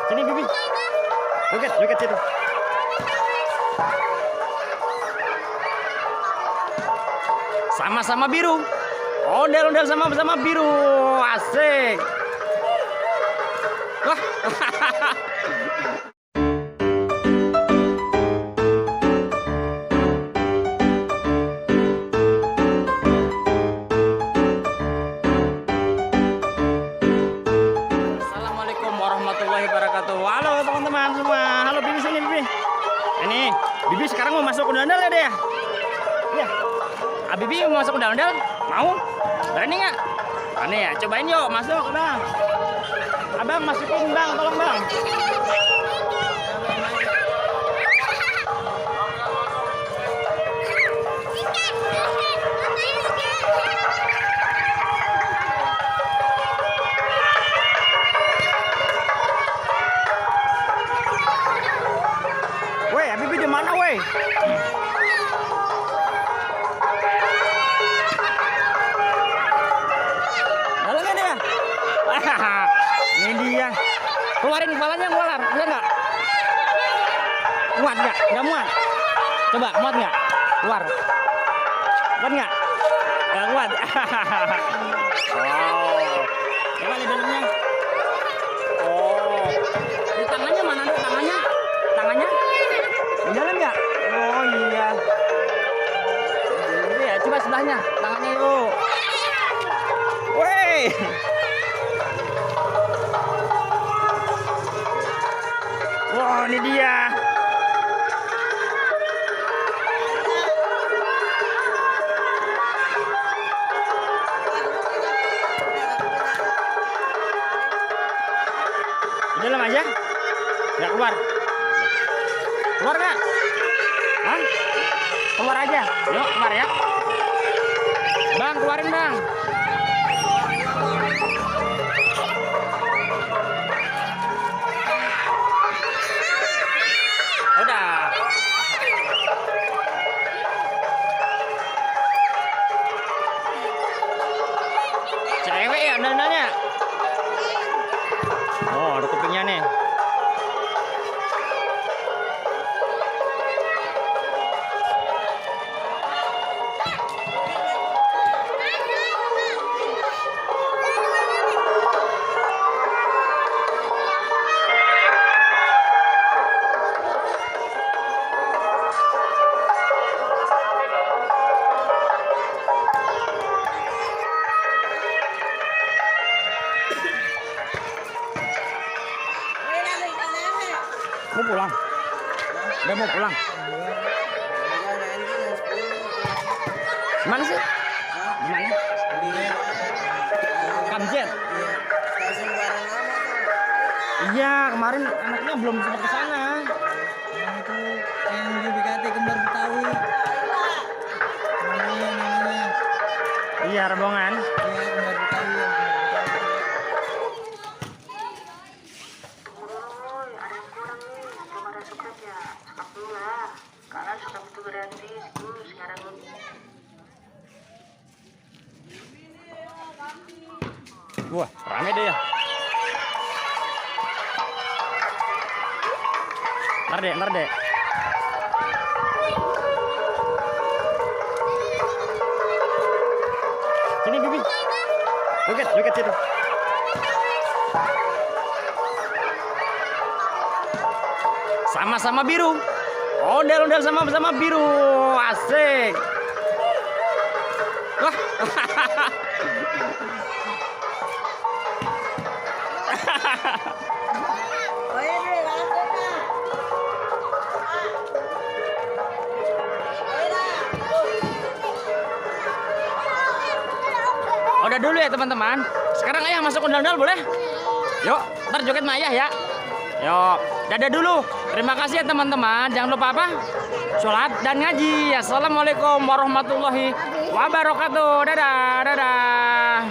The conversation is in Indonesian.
Sini Bibi. Joget situ. Sama-sama biru. Ondel-ondel sama-sama biru. Asik. Wah. Assalamualaikum warahmatullahi wabarakatuh. Halo teman-teman semua. Halo Bibi, sini Bibi. Ini Bibi sekarang mau masuk ondel-ondel ya deh ya. Iya. Bibi mau masuk ondel-ondel? Mau? Berani nggak? Berani ya? Cobain yuk, masuk bang. Abang masukin bang, tolong bang. Weh, Bibi di mana weh? Dalamnya dia. Ini dia. Keluarin kepalanya, keluar. Bisa nggak? Muat nggak? Nggak muat. Coba, muat nggak? Keluar. Muat nggak? Nggak kuat. Oh. Coba lihat dalamnya. Oh. Di tangannya mana dok? Tangannya? Tangannya? Di dalam nggak? Oh iya. Ini ya, coba sebelahnya. Tangannya yuk. Weh. Wah, ini dia. Di dalam aja? Nggak keluar? Keluar nggak? Hah? Keluar aja. Yuk, keluar ya. Bang, keluarin bang. Udah. Cewek ya ondel-ondelnya. Oh, ada kupingnya nih. Mau pulang? Udah mau pulang? Mana sih? Gimana? Kamjet? Iya, kemarin anaknya belum sempat ke sana. Yang itu yang di BKT Kembar Betawi. Namanya. Iya, rombongan. Iya, Kembar Betawi. Karena sudah butuh gratis sekarang ini. Wah, rame deh ya. Ntar deh. Sini Bibi. Joget situ. Sama-sama biru. Ondel-ondel sama-sama biru. Asik. Wah. Udah dulu ya teman-teman. Sekarang ayah masuk ondel-ondel boleh? Yuk, ntar joget sama ayah ya. Yuk, dadah dulu. Terima kasih ya teman-teman. Jangan lupa apa? Sholat dan ngaji. Assalamualaikum warahmatullahi wabarakatuh. Dadah.